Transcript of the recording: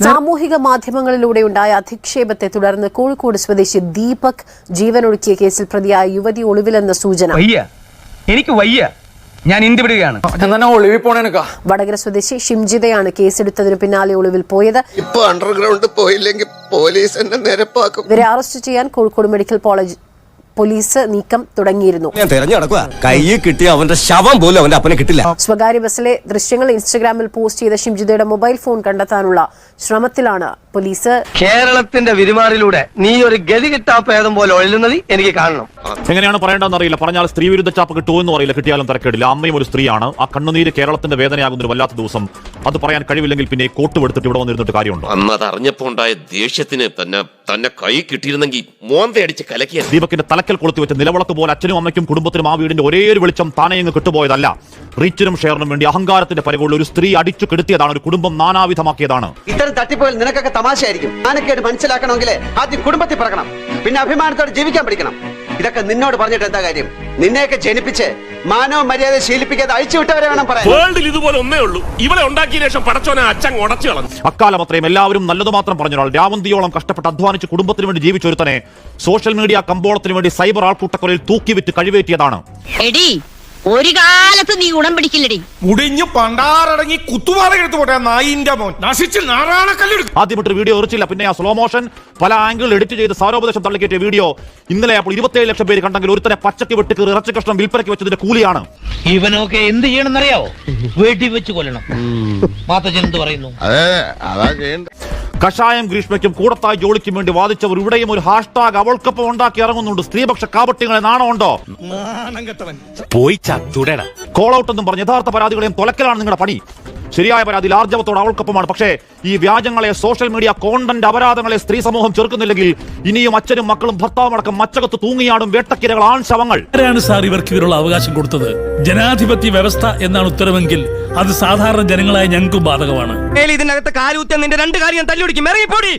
സാമൂഹിക മാധ്യമങ്ങളിലൂടെ ഉണ്ടായ അധിക്ഷേപത്തെ തുടർന്ന് കോഴിക്കോട് സ്വദേശി ദീപക് ജീവനൊടുക്കിയ കേസിൽ പ്രതിയായ യുവതി ഒളിവിലെന്ന സൂചന. എനിക്ക് വയ്യ, ഞാൻ ഇന്ത്യ വിടുകയാണ്. വടകര സ്വദേശി ഷിംജിതയാണ് കേസെടുത്തതിന് പിന്നാലെ ഒളിവിൽ പോയത്. ഇപ്പൊ അണ്ടർഗ്രൗണ്ട് പോയില്ലെങ്കിൽ പോലീസ് എന്നെ നിരപ്പാക്കും. ഇവരെ അറസ്റ്റ് ചെയ്യാൻ കോഴിക്കോട് മെഡിക്കൽ കോളേജ് പോലീസ് നീക്കം തുടങ്ങിയിരുന്നു. സ്വകാര്യ ബസ്സിലെ ദൃശ്യങ്ങൾ ഇൻസ്റ്റഗ്രാമിൽ പോസ്റ്റ് ചെയ്ത ഷിംജിതയുടെ മൊബൈൽ ഫോൺ കണ്ടെത്താനുള്ള ശ്രമത്തിലാണ് പോലീസ്. കേരളത്തിന്റെ വിരുമാറിലൂടെ നീ ഒരു ഗതി കിട്ടാപ്പേദം പോലെ ഒഴുകുന്നത് എനിക്ക് കാണണം. എങ്ങനെയാണ് പറയേണ്ടതെന്ന് അറിയില്ല. പറഞ്ഞാൽ സ്ത്രീ വിരുദ്ധ ചാപ്പ് കിട്ടുമെന്നും അറിയില്ല. കിട്ടിയാലും തിരക്കേടില്ല. അമ്മയും ഒരു സ്ത്രീയാണ്. ആ കണ്ണുനീര് കേരളത്തിന്റെ വേദനയാകുന്ന ഒരു വല്ലാത്ത ദിവസം. അത് പറയാൻ കഴിവില്ലെങ്കിൽ പിന്നെ കോട്ട് എടുത്തിട്ട് ഇവിടെ വന്നിരുന്നിട്ട് കാര്യമുണ്ടോ? അന്ന് അത് അറിഞ്ഞപ്പോ ഉണ്ടായ ദേഷ്യത്തിന് തന്നെ കൈ കിട്ടിയിരുന്നെങ്കിൽ മോന്തയടിച്ച് കലക്കിയ ദീപകിന്റെ തലക്കൽ കൊളുത്തി വെച്ച നിലവിളക്ക് പോലെ അച്ഛനും അമ്മയ്ക്കും കുടുംബത്തിനും ആ വീടിന്റെ ഒരേ ഒരു വെളിച്ചം താനെയങ്ങ് കിട്ടുപോയതല്ല. റീച്ചിനും ഷെയറിനും വേണ്ടി അഹങ്കാരത്തിന്റെ പരിവുള്ള ഒരു സ്ത്രീ അടിച്ചു കെടുത്തിയതാണ്. ഒരു കുടുംബം നാനാവിധമാക്കിയതാണ്. ഇത്തരം തട്ടിപ്പോയിൽ നിനക്കൊക്കെ തമാശയായിരിക്കും. ഞാനൊക്കെ മനസ്സിലാക്കണമെങ്കിൽ ആദ്യം കുടുംബത്തിൽ പറക്കണം, പിന്നെ അഭിമാനത്തോടെ ജീവിക്കാൻ പഠിക്കണം. ഇതൊക്കെ നിന്നോട് പറഞ്ഞിട്ട് എന്താ കാര്യം? നിന്നെയൊക്കെ ജനിപ്പിച്ച് മാനവ മര്യാദ ശീലിപ്പിക്കാതെ അഴിച്ചുവിട്ടവരെ വേണം പറയാൻ. ഇതുപോലെ ഒന്നേ ഉള്ളൂ. ഇവളെ ഉണ്ടാക്കിയ ശേഷം പടച്ചോനെ അച്ഛൻ ഉടച്ചു കളഞ്ഞു. അക്കാലം അത്രയും എല്ലാവരും നല്ലത് മാത്രം പറഞ്ഞൊരാൾ രാവന്തിയോളം കഷ്ടപ്പെട്ട് അധ്വാനിച്ച് കുടുംബത്തിന് വേണ്ടി ജീവിച്ചൊരുത്തനെ സോഷ്യൽ മീഡിയ കമ്പോളത്തിന് വേണ്ടി സൈബർ ആൾക്കൂട്ടക്കൊലയിൽ തൂക്കിവിറ്റ് കഴിവേറ്റിയതാണ്. ഒരു കാലത്ത് നീ ഗുണം പിടിക്കില്ലടി. മുടിഞ്ഞു പണ്ടാറടങ്ങി കുത്തുവാള എടുത്തു പോട്ടെ നായിന്റെ മോൻ നശിച്ച് നാറാണക്കല്ലെടുക്കും. ആദ്യമായിട്ട് വീഡിയോ എറിച്ചില്ല. പിന്നെ ആ സ്ലോ മോഷൻ പല ആംഗിൾ എഡിറ്റ് ചെയ്ത് സാരോപദേശം തള്ളിക്കേറ്റിയ വീഡിയോ ഇന്നലെ അപ്പോൾ 27 ലക്ഷം പേര് കണ്ടെങ്കിൽ ഒരുത്തനെ പച്ചക്ക് വെട്ടിക്ക് ഇറച്ചി കഷ്ണം വിൽപ്പനയ്ക്ക് വെച്ചതിന്റെ കൂലിയാണ്. ഇവനൊക്കെ എന്ത് ചെയ്യണമെന്നറിയാവോ? വെടി വെച്ച് കൊല്ലണം. മാത്തച്ഛൻ എന്ത് പറയുന്നു? കഷായം ഗ്രീഷ്മയ്ക്കും കൂടത്തായി ജോളിക്കും വേണ്ടി വാദിച്ചവർ ഇവിടെയും ഒരു ഹാഷ്ടാഗ് അവൾക്കൊപ്പം ഉണ്ടാക്കി ഇറങ്ങുന്നുണ്ട്. സ്ത്രീപക്ഷ കാപട്യങ്ങളെ നാണമുണ്ടോ? കോൾ ഔട്ട് എന്നും പറഞ്ഞ് യഥാർത്ഥ പരാതികളെയും തൊലക്കലാണ് നിങ്ങളുടെ പണി. ശരിയായ പരാതി ആർജവത്തോട് അവൾക്കൊപ്പമാണ്. പക്ഷേ ഈ വ്യാജങ്ങളെ, സോഷ്യൽ മീഡിയ കോണ്ടന്റ് അപരാധങ്ങളെ സ്ത്രീ സമൂഹം ചെറുക്കുന്നില്ലെങ്കിൽ ഇനിയും അച്ഛനും മക്കളും ഭർത്താവും അടക്കം മച്ചകത്ത് തൂങ്ങിയാടും വേട്ടക്കിരകൾ ആൺ ശവങ്ങൾ. ആരാണ് സാർ ഇവർക്ക് ഇവരുള്ള അവകാശം കൊടുത്തത്? ജനാധിപത്യ വ്യവസ്ഥ എന്നാണ് ഉത്തരവെങ്കിൽ അത് സാധാരണ ജനങ്ങളായ ഞങ്ങൾക്കും ബാധകമാണ്. ഇതിനകത്ത് കാലൂത്ത നിന്റെ രണ്ട് കാര്യം തല്ലുപിടിക്കും. ഇറങ്ങിപ്പോടി.